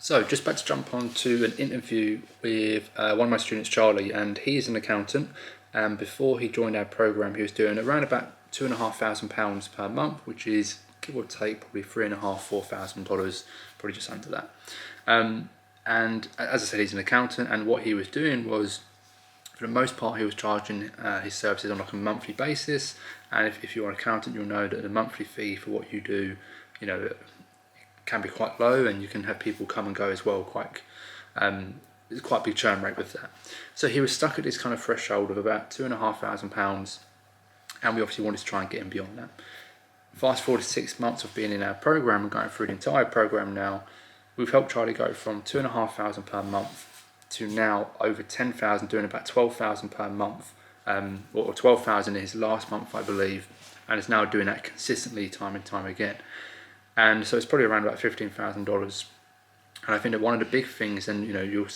So just about to jump on to an interview with one of my students, Charlie, and he's an accountant. And before he joined our program, he was doing around about £2,500 per month, which is give or take probably $3,500–4,000, probably just under that. And as I said, he's an accountant, and what he was doing was, for the most part, he was charging his services on like a monthly basis. And if you're an accountant, you'll know that the monthly fee for what you do, can be quite low, and you can have people come and go as well. There's quite a big churn rate with that. So he was stuck at this kind of threshold of about £2,500, and we obviously wanted to try and get him beyond that. Fast forward to 6 months of being in our program and going through the entire program now, we've helped Charlie go from £2,500 per month to now over 10,000, doing about 12,000 per month, or 12,000 in his last month, I believe, and is now doing that consistently time and time again. And so it's probably around about $15,000. And I think that one of the big things, and you'll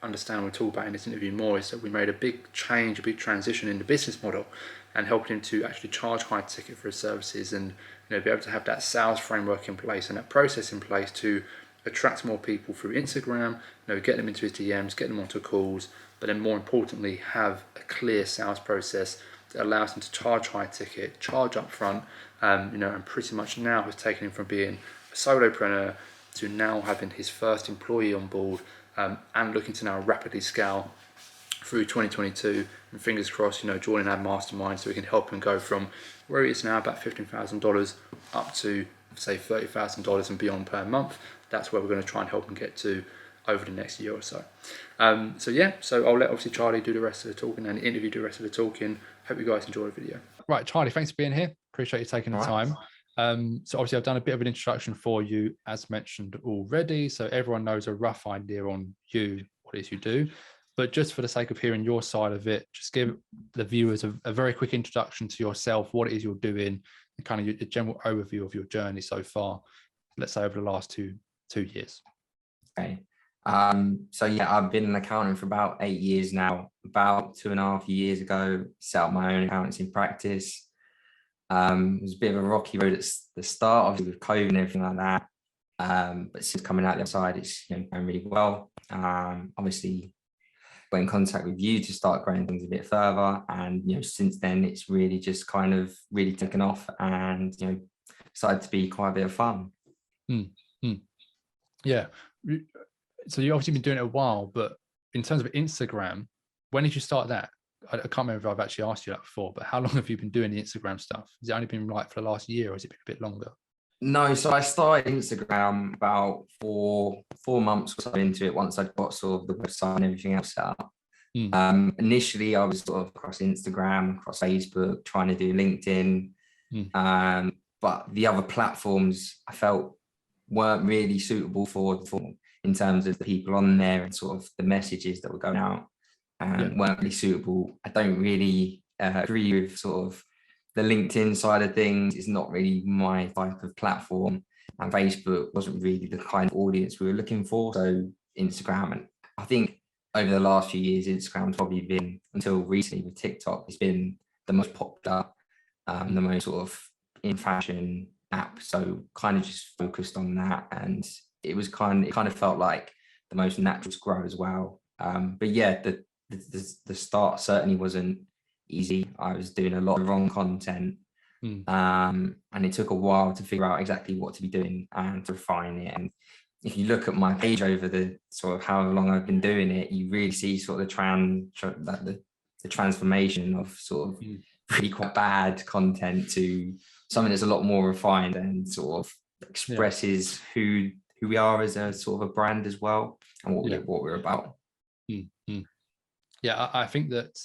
understand we'll talk about in this interview more, is that we made a big change, a big transition in the business model, and helped him to actually charge high ticket for his services, and be able to have that sales framework in place and that process in place to attract more people through Instagram, get them into his DMs, get them onto calls, but then more importantly, have a clear sales process that allows him to charge high ticket, charge upfront, and pretty much now has taken him from being a solopreneur to now having his first employee on board, and looking to now rapidly scale through 2022, and fingers crossed, joining our mastermind so we can help him go from where he is now, about $15,000, up to say $30,000 and beyond per month. That's where we're going to try and help him get to over the next year or so. So I'll let obviously Charlie do the rest of the talking and the interview do the rest of the talking. Hope you guys enjoy the video. Right, Charlie, thanks for being here. Appreciate you taking the time. So obviously I've done a bit of an introduction for you, as mentioned already, so everyone knows a rough idea on you, what it is you do. But just for the sake of hearing your side of it, just give the viewers a very quick introduction to yourself, what it is you're doing, and kind of a general overview of your journey so far, let's say over the last two years. Okay. So yeah, I've been an accountant for about 8 years now. About 2.5 years ago, set up my own accountancy practice. It was a bit of a rocky road at the start, obviously with COVID and everything like that. But since coming out the other side, it's going really well. Obviously, got in contact with you to start growing things a bit further, and since then it's really just kind of really taken off, and started to be quite a bit of fun. Yeah. So you've obviously been doing it a while, but in terms of Instagram, when did you start that? I can't remember if I've actually asked you that before, but how long have you been doing the Instagram stuff? Has it only been for the last year, or has it been a bit longer? No, so I started Instagram about four months or so into it, once I'd got sort of the website and everything else set up. Initially, I was sort of across Instagram, across Facebook, trying to do LinkedIn. But the other platforms I felt weren't really suitable for in terms of the people on there and sort of the messages that were going out, weren't really suitable. I don't really agree with sort of the LinkedIn side of things. It's not really my type of platform, and Facebook wasn't really the kind of audience we were looking for. So Instagram, and I think over the last few years, Instagram's probably been, until recently with TikTok, it's been the most popular, the most sort of in fashion app. So kind of just focused on that, and it kind of felt like the most natural to grow as well. But yeah, the start certainly wasn't easy. I was doing a lot of wrong content, and it took a while to figure out exactly what to be doing and to refine it. And if you look at my page over the sort of how long I've been doing it, you really see sort of the transformation of sort of really quite bad content to something that's a lot more refined and sort of expresses who we are as a sort of a brand as well, and what we're about. Yeah, I think that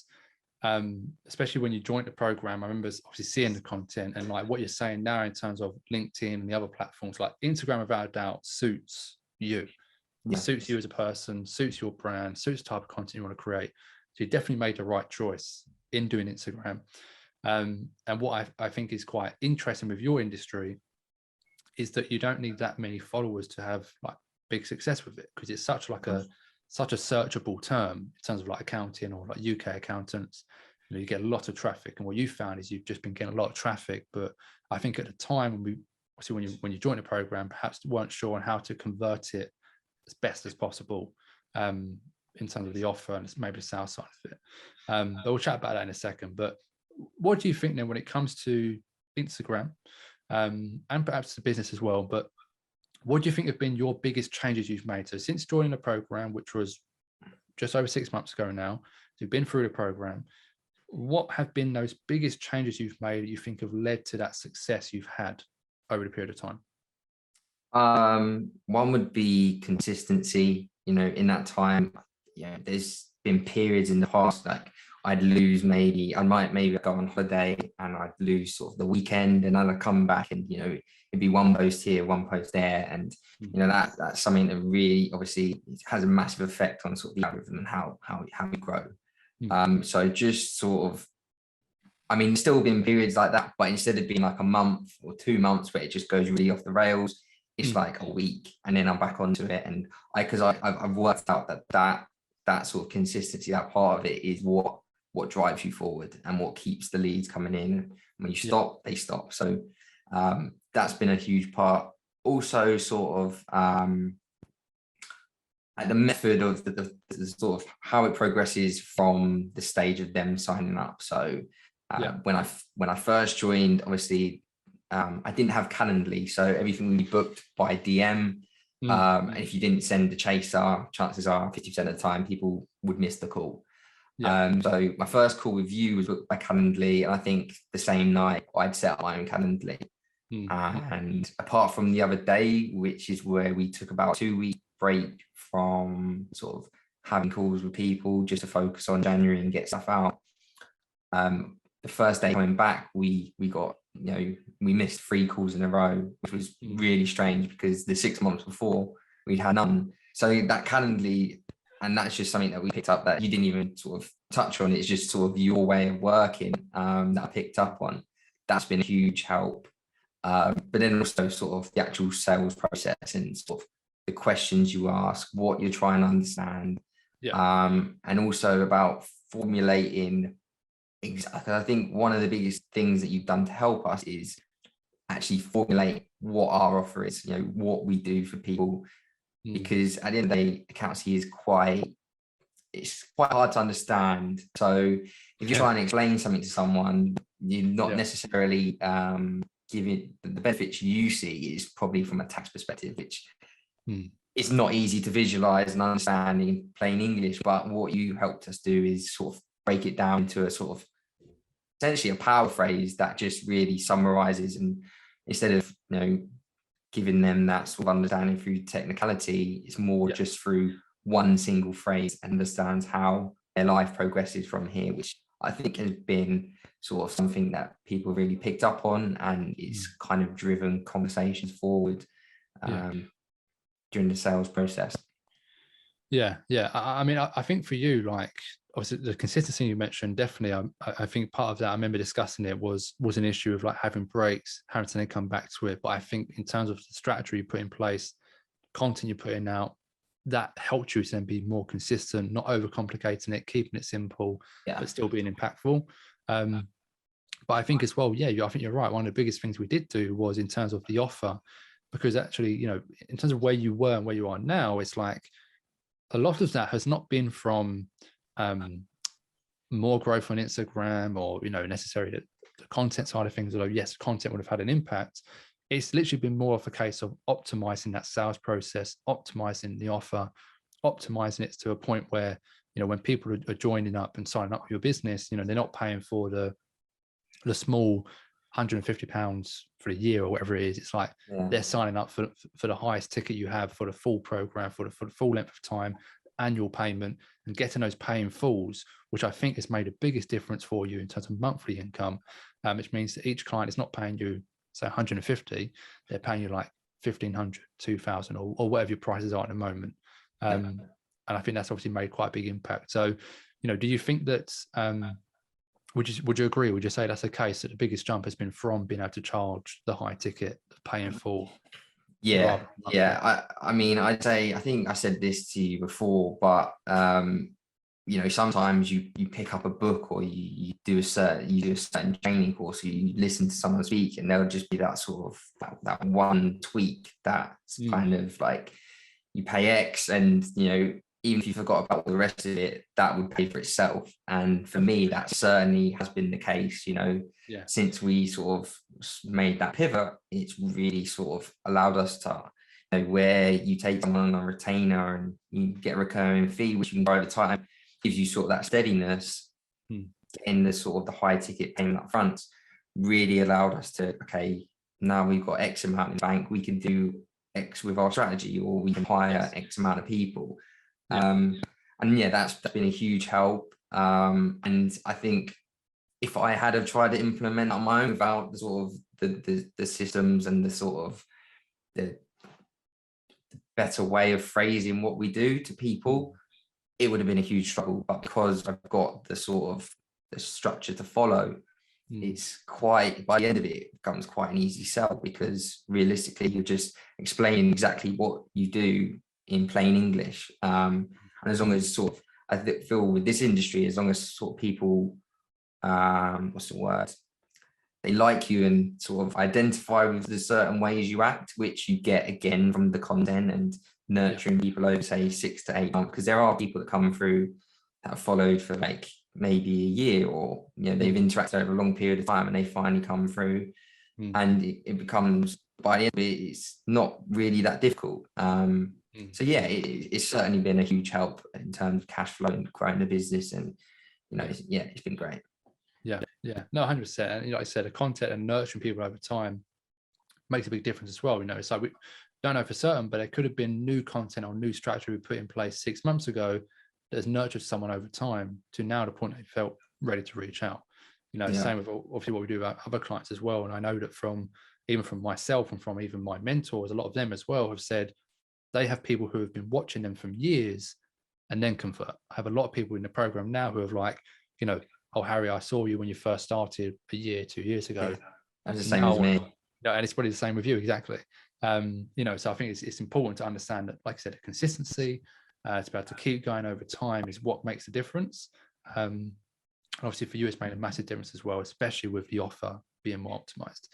especially when you joined the program, I remember obviously seeing the content, and like what you're saying now in terms of LinkedIn and the other platforms, like Instagram without a doubt suits you. It suits you as a person, suits your brand, suits the type of content you want to create. So you definitely made the right choice in doing Instagram. And what I think is quite interesting with your industry is that you don't need that many followers to have like big success with it, because it's such a searchable term in terms of like accounting or like UK accountants. You get a lot of traffic, and what you found is you've just been getting a lot of traffic. But I think at the time when you joined the program, perhaps weren't sure on how to convert it as best as possible in terms of the offer and maybe the sales side of it. But we'll chat about that in a second. But what do you think then when it comes to Instagram and perhaps the business as well? But what do you think have been your biggest changes you've made? So since joining the program, which was just over 6 months ago now, you've been through the program. What have been those biggest changes you've made that you think have led to that success you've had over the period of time? One would be consistency. In that time, there's been periods in the past like I might maybe go on holiday and I'd lose sort of the weekend, and then I'd come back and it'd be one post here, one post there, and that's something that really obviously has a massive effect on sort of the algorithm and how we grow. So just sort of, still been periods like that, but instead of being like a month or 2 months where it just goes really off the rails, it's like a week and then I'm back onto it. And I've worked out that sort of consistency, that part of it is what drives you forward and what keeps the leads coming in. When you stop, they stop. So that's been a huge part. Also sort of the method of the sort of how it progresses from the stage of them signing up. So when I first joined, obviously I didn't have Calendly, so everything would be booked by DM. And if you didn't send the chaser, chances are 50% of the time people would miss the call. So my first call with you was booked by Calendly, and I think the same night I'd set up my own Calendly. And apart from the other day, which is where we took about a 2-week break from sort of having calls with people just to focus on January and get stuff out. The first day coming back, we got, we missed 3 calls in a row, which was really strange because the 6 months before we'd had none. So that Calendly, and that's just something that we picked up that you didn't even sort of touch on. It's just sort of your way of working that I picked up on. That's been a huge help. But then also sort of the actual sales process and sort of the questions you ask, what you're trying to understand, and also about formulating. I think one of the biggest things that you've done to help us is actually formulate what our offer is, what we do for people, because at the end of the day, accountancy is quite hard to understand. So if you're trying to explain something to someone, you're not necessarily giving the benefits you see is probably from a tax perspective, which it's not easy to visualize and understand in plain English. But what you helped us do is sort of break it down to a sort of essentially a power phrase that just really summarizes, and instead of giving them that sort of understanding through technicality, it's more just through one single phrase and understands how their life progresses from here, which I think has been sort of something that people really picked up on, and it's kind of driven conversations forward during the sales process. I think for you, like obviously the consistency you mentioned, definitely I think part of that, I remember discussing it, was an issue of like having breaks, having to then come back to it. But I think in terms of the strategy you put in place, content you're putting out, that helped you to then be more consistent, not overcomplicating it, keeping it simple, but still being impactful. But I think as well, I think you're right. One of the biggest things we did do was in terms of the offer, because actually, in terms of where you were and where you are now, it's like a lot of that has not been from more growth on Instagram or, necessarily the content side of things, although yes, content would have had an impact. It's literally been more of a case of optimizing that sales process, optimizing the offer, optimizing it to a point where, when people are joining up and signing up for your business, they're not paying for the small £150 for a year or whatever it is. It's like they're signing up for the highest ticket you have, for the full program, for the full length of time, annual payment, and getting those paying fulls, which I think has made the biggest difference for you in terms of monthly income, which means that each client is not paying you, say, 150, they're paying you like 1,500, 2,000, or whatever your prices are at the moment. And I think that's obviously made quite a big impact. So, do you think that, would you agree? Would you say that's the case, that the biggest jump has been from being able to charge the high ticket, the pay in full? I'd say, I think I said this to you before, but sometimes you pick up a book, or you do a certain training course, or you listen to someone speak, and there'll just be that sort of that one tweak that's kind of like you pay X, and even if you forgot about the rest of it, that would pay for itself. And for me, that certainly has been the case. Yeah. Since we sort of made that pivot, it's really sort of allowed us to, where you take someone on a retainer and you get a recurring fee, which you can grow over time, gives you sort of that steadiness. Getting the sort of the high ticket payment up front really allowed us to, okay, now we've got X amount in the bank, we can do X with our strategy, or we can hire X amount of people. And yeah, that's been a huge help. And I think if I had have tried to implement on my own without the sort of the systems and the sort of the better way of phrasing what we do to people, it would have been a huge struggle. But because I've got the sort of the structure to follow, it's quite, by the end of it, it becomes quite an easy sell, because realistically you're just explaining exactly what you do in plain English. And as long as sort of, I feel with this industry, as long as sort of people, what's the word? They like you and sort of identify with the certain ways you act, which you get again from the content and nurturing people over, say, 6 to 8 months. Because there are people that come through that have followed for like maybe a year, or they've interacted over a long period of time, and they finally come through, and it becomes, by the end of it, it's not really that difficult. So yeah, it's certainly been a huge help in terms of cash flow and growing the business, and it's been great. Yeah, no, 100%. And like I said, the content and nurturing people over time makes a big difference as well. It's like we don't know for certain, but there could have been new content or new strategy we put in place 6 months ago that has nurtured someone over time to now the point they felt ready to reach out. Same with obviously what we do about other clients as well. And I know that from myself and from even my mentors, a lot of them as well have said they have people who have been watching them from years and then convert. I have a lot of people in the program now who have like, oh, Harry, I saw you when you first started a year, 2 years ago. That's the same as me. And it's probably the same with you, exactly. So I think it's important to understand that, like I said, the consistency, to be able to keep going over time is what makes the difference. Obviously for you, it's made a massive difference as well, especially with the offer being more optimized.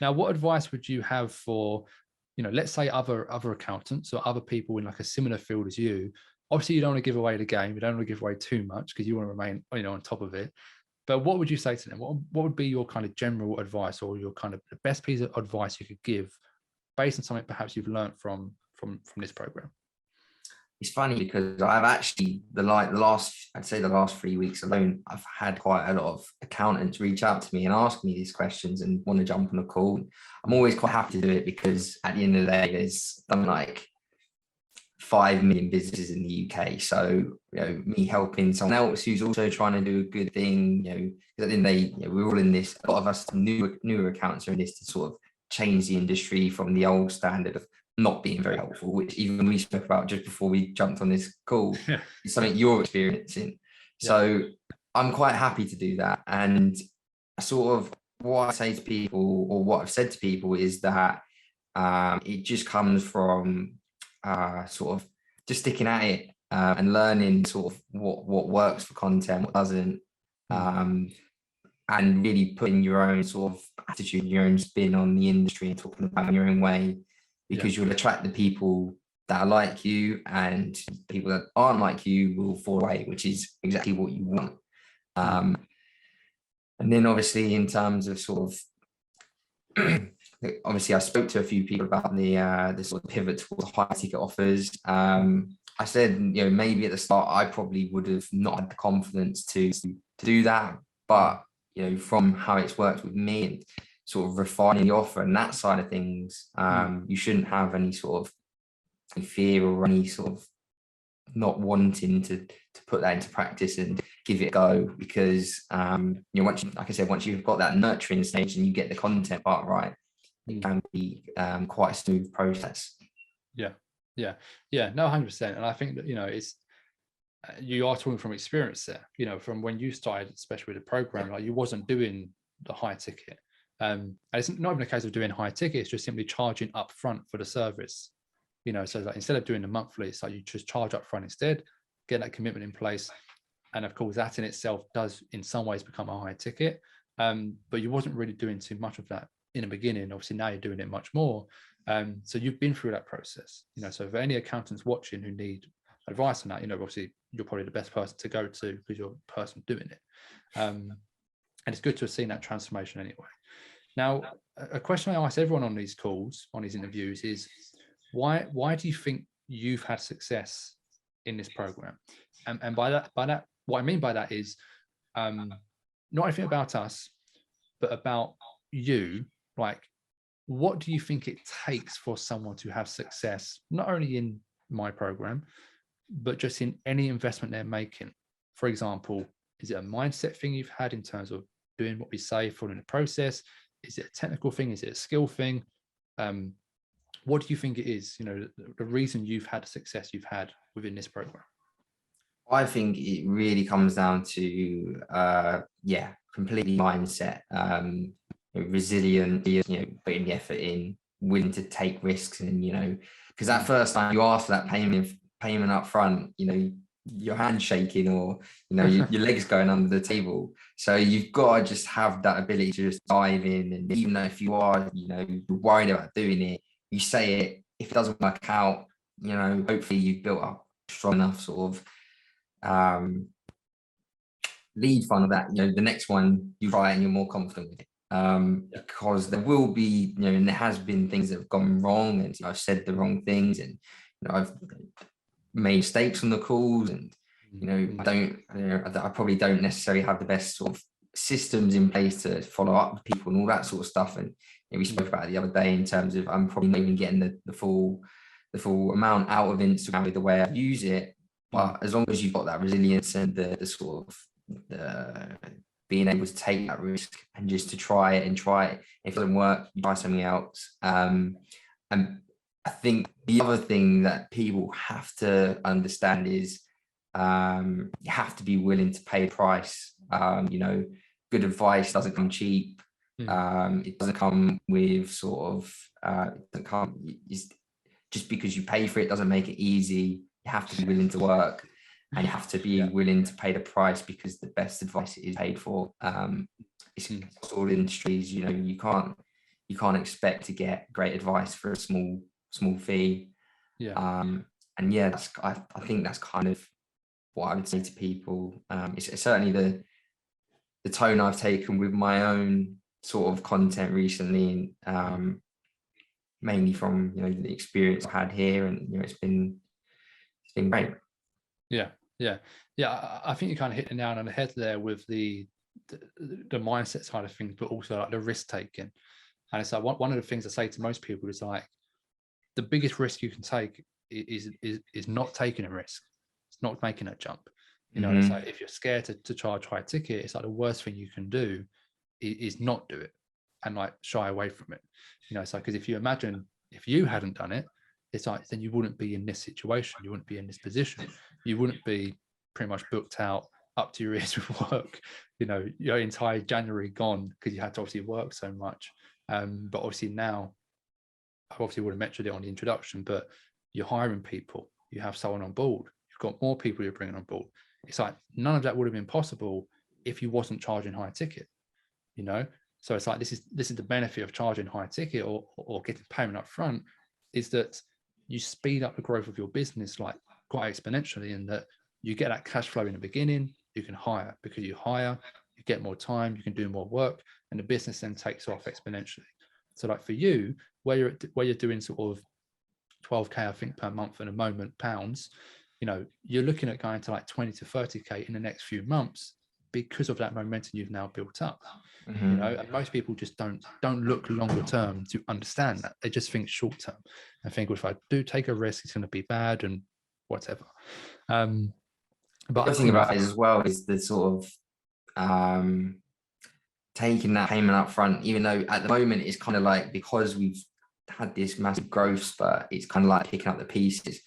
Now, what advice would you have for, let's say other accountants or other people in like a similar field as you? Obviously, you don't want to give away the game. You don't want to give away too much because you want to remain, on top of it. But what would you say to them? What would be your kind of general advice, or your kind of the best piece of advice you could give based on something perhaps you've learned from this program? It's funny because I've actually the last 3 weeks alone, I've had quite a lot of accountants reach out to me and ask me these questions and want to jump on a call. I'm always quite happy to do it, because at the end of the day, there's something like 5 million businesses in the UK. So, me helping someone else who's also trying to do a good thing, because at the end of the day, we're all in this, a lot of us newer accountants are in this to sort of change the industry from the old standard of not being very helpful, which even we spoke about just before we jumped on this call. It's something you're experiencing. So I'm quite happy to do that. And sort of what I say to people, or what I've said to people, is that it just comes from sort of just sticking at it, and learning sort of what works for content, what doesn't, and really putting your own sort of attitude, your own spin on the industry, and talking about it your own way, because you'll attract the people that are like you, and people that aren't like you will fall away, which is exactly what you want. And then obviously in terms of sort of obviously I spoke to a few people about the sort of pivot towards high ticket offers. I said, maybe at the start I probably would have not had the confidence to do that, but from how it's worked with me and sort of refining the offer and that side of things, you shouldn't have any sort of fear or any sort of not wanting to put that into practice and give it a go, because once like I said, once you've got that nurturing stage and you get the content part right, it can be quite a smooth process. No, 100%. And I think that it's you are talking from experience there, from when you started, especially with the program, like you wasn't doing the high ticket, and it's not even a case of doing high ticket, it's just simply charging upfront for the service. So like instead of doing the monthly, it's like you just charge upfront instead, get that commitment in place. And of course, that in itself does in some ways become a high ticket. But you wasn't really doing too much of that in the beginning. Obviously now you're doing it much more. So you've been through that process, so for any accountants watching who need advice on that, obviously you're probably the best person to go to because you're the person doing it. And it's good to have seen that transformation anyway. Now, a question I ask everyone on these calls, on these interviews is, why do you think you've had success in this program? And by that, what I mean by that is not anything about us, but about you. Like, what do you think it takes for someone to have success, not only in my program, but just in any investment they're making? For example, is it a mindset thing you've had in terms of doing what we say, following the process? Is it a technical thing? Is it a skill thing? What do you think it is, the reason you've had the success you've had within this program? I think it really comes down to, completely mindset, resilient, putting the effort in, willing to take risks. And, because that first time you ask for that payment up front, your hand shaking, or, your legs going under the table. So you've got to just have that ability to just dive in. And even though if you are, worried about doing it, you say it. If it doesn't work out, hopefully you've built up strong enough sort of lead funnel that, the next one you try and you're more confident with it. Because there will be, and there has been things that have gone wrong, and I've said the wrong things, and I've made mistakes on the calls, and I probably don't necessarily have the best sort of systems in place to follow up with people and all that sort of stuff. And we spoke about it the other day in terms of I'm probably not even getting the full amount out of Instagram with the way I use it. But as long as you've got that resilience and the sort of being able to take that risk and just to try it. If it doesn't work, you try something else. And I think the other thing that people have to understand is you have to be willing to pay a price. Good advice doesn't come cheap. It doesn't come with sort of just because you pay for it doesn't make it easy. You have to be willing to work, and you have to be willing to pay the price, because the best advice is paid for. It's all industries, you can't expect to get great advice for a small fee. I think that's kind of what I would say to people. It's certainly the tone I've taken with my own sort of content recently, mainly from the experience I've had here, and it's been great. I think you kind of hit the nail on the head there with the mindset side of things, but also like the risk taking. And it's like one of the things I say to most people is like, the biggest risk you can take is not taking a risk. It's not making a jump. It's like, if you're scared to charge high ticket, it's like the worst thing you can do is not do it and like shy away from it. It's like, because if you imagine if you hadn't done it, it's like, then you wouldn't be in this situation. You wouldn't be in this position. You wouldn't be pretty much booked out up to your ears with work, your entire January gone because you had to obviously work so much. But obviously now, I obviously would have mentioned it on the introduction, but you're hiring people, you have someone on board, you've got more people you're bringing on board. It's like, none of that would have been possible if you wasn't charging high ticket, So it's like, this is the benefit of charging high ticket or getting payment up front, is that you speed up the growth of your business like quite exponentially, in that you get that cash flow in the beginning. You can hire, because you hire, you get more time, you can do more work, and the business then takes off exponentially. So like for you, where you're doing sort of 12K, I think, per month at the moment, pounds, you're looking at going to like 20 to 30K in the next few months, because of that momentum you've now built up. And most people just don't look longer term to understand that. They just think short term and think, well, if I do take a risk, it's going to be bad and whatever. But the thing about it as well is the sort of taking that payment up front, even though at the moment it's kind of like, because we've had this massive growth spurt, it's kind of like picking up the pieces.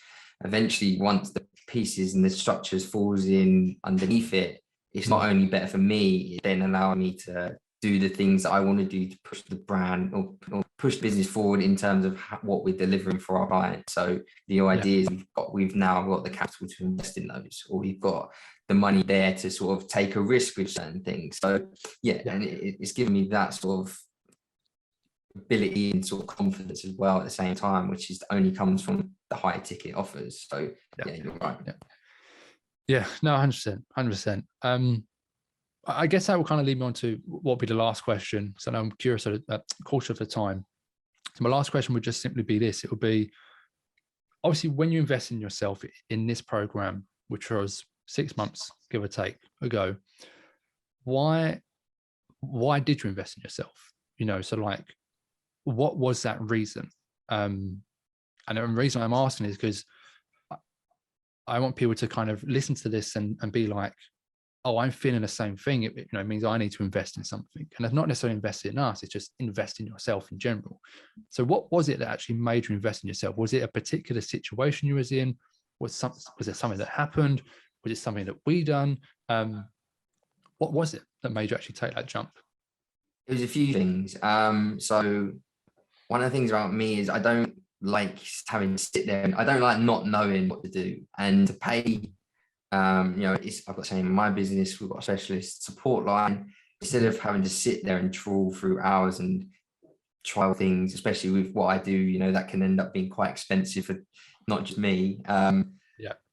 Eventually, once the pieces and the structures falls in underneath it, it's not only better for me, it then allowing me to do the things that I want to do to push the brand or push the business forward in terms of what we're delivering for our clients. So the idea is we've now got the capital to invest in those, or we've got the money there to sort of take a risk with certain things. So and it's given me that sort of ability and sort of confidence as well at the same time, which is only comes from the high ticket offers. So yeah, you're right. Yeah, no, 100%, 100%. I guess that will kind of lead me on to what will be the last question. So now I'm curious, cautious of the time. So my last question would just simply be this. It would be, obviously, when you invest in yourself in this program, which was 6 months, give or take, ago, why did you invest in yourself? So like, what was that reason? And the reason I'm asking is because I want people to kind of listen to this and be like, oh, I'm feeling the same thing. It means I need to invest in something. And it's not necessarily invested in us, it's just invest in yourself in general. So what was it that actually made you invest in yourself? Was it a particular situation you was in? Was it something that happened? Was it something that we done? What was it that made you actually take that jump? It was a few things. So one of the things about me is I don't like having to sit there, and I don't like not knowing what to do and to pay. I've got saying in my business, we've got a specialist support line. Instead of having to sit there and trawl through hours and trial things, especially with what I do, that can end up being quite expensive for not just me.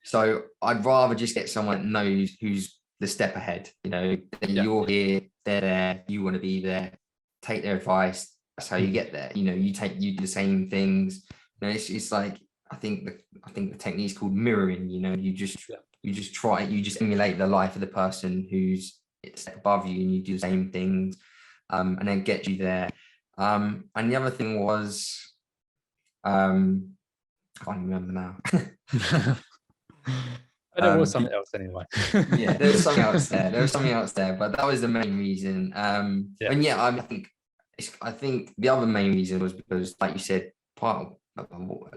So I'd rather just get someone that knows who's the step ahead. You're here, they're there, you want to be there, take their advice. That's how you get there. You do the same things. It's like, I think the technique is called mirroring. You just emulate the life of the person who's above you, and you do the same things, and then get you there. And the other thing was, I can't remember now. There was something else anyway. Yeah, there was something else there. There was something else there, but that was the main reason. And yeah, I think the other main reason was because, like you said, a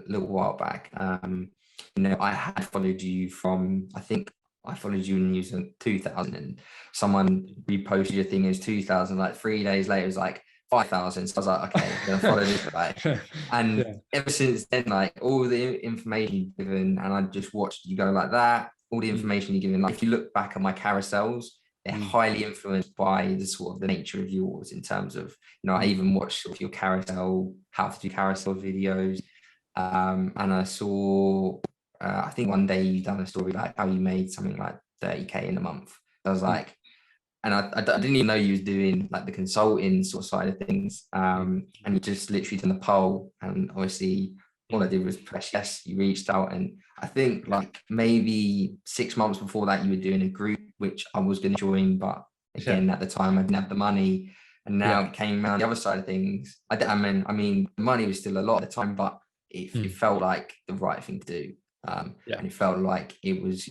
little while back, I had followed you from, I think I followed you in 2000, and someone reposted your thing as 2000. Like 3 days later, it was like 5,000. So I was like, okay, I'm gonna follow this guy. And ever since then, like all the information you've given, and I just watched you go like that. All the information you've given, like if you look back at my carousels, they're highly influenced by the sort of the nature of yours, in terms of, I even watched sort of your carousel, how to do carousel videos. And I saw, I think one day you done a story like how you made something like 30K in a month. I was like, and I didn't even know you was doing like the consulting sort of side of things. And you just literally done the poll, and obviously all I did was press yes. You reached out, and I think like maybe 6 months before that, you were doing a group which I was going to join, but again at the time I didn't have the money, and now it came around the other side of things. I mean, the money was still a lot at the time, but it felt like the right thing to do. And it felt like it was,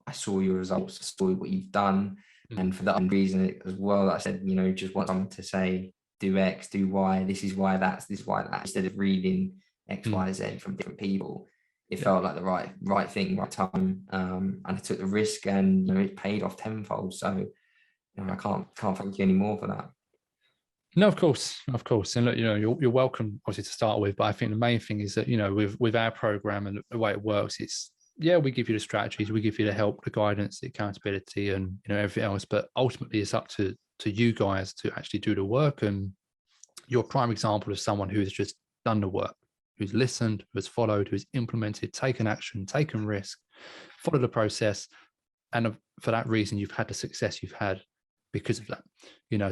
I saw your results, I saw what you've done. And for that reason as well, I said, just want someone to say, do X, do Y, this is why this is why that, instead of reading X, Y, Z from different people. It felt like the right thing, right time. And I took the risk, and it paid off tenfold. So I can't thank you any more for that. No, of course. And look, you're welcome, obviously, to start with. But I think the main thing is that, with our program and the way it works, it's, we give you the strategies, we give you the help, the guidance, the accountability, and everything else. But ultimately, it's up to you guys to actually do the work. And you're a prime example of someone who's just done the work, who's listened, who's followed, who's implemented, taken action, taken risk, followed the process. And for that reason, you've had the success you've had because of that.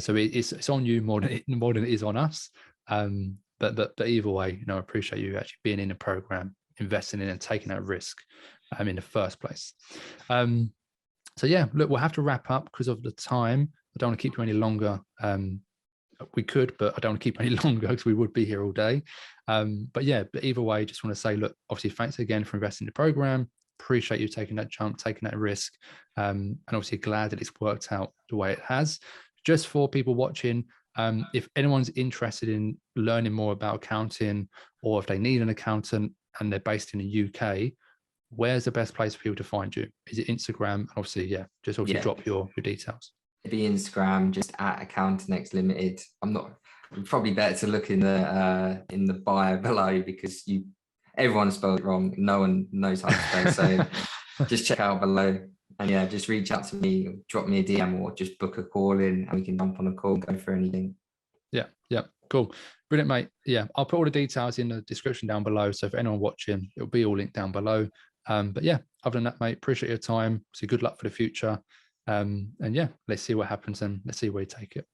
So it's on you more than it is on us. But either way, I appreciate you actually being in the program, investing in and taking that risk in the first place. So yeah, look, we'll have to wrap up because of the time. I don't want to keep you any longer. We could, but I don't want to keep you any longer because we would be here all day. But either way, just want to say, look, obviously, thanks again for investing in the program. Appreciate you taking that jump, taking that risk, and obviously glad that it's worked out the way it has. Just for people watching, if anyone's interested in learning more about accounting, or if they need an accountant and they're based in the UK, where's the best place for people to find you? Is it Instagram? Obviously, just drop your details. It'd be Instagram, just at AccountantX Limited. Probably better to look in the bio below, because everyone spelled it wrong. No one knows how to spell. So just check out below, and just reach out to me, drop me a DM, or just book a call in, and we can jump on a call and go for anything. Yeah. Cool. Brilliant, mate. Yeah, I'll put all the details in the description down below. So for anyone watching, it'll be all linked down below. But yeah, other than that, mate, appreciate your time. So good luck for the future. And yeah, let's see what happens and let's see where you take it.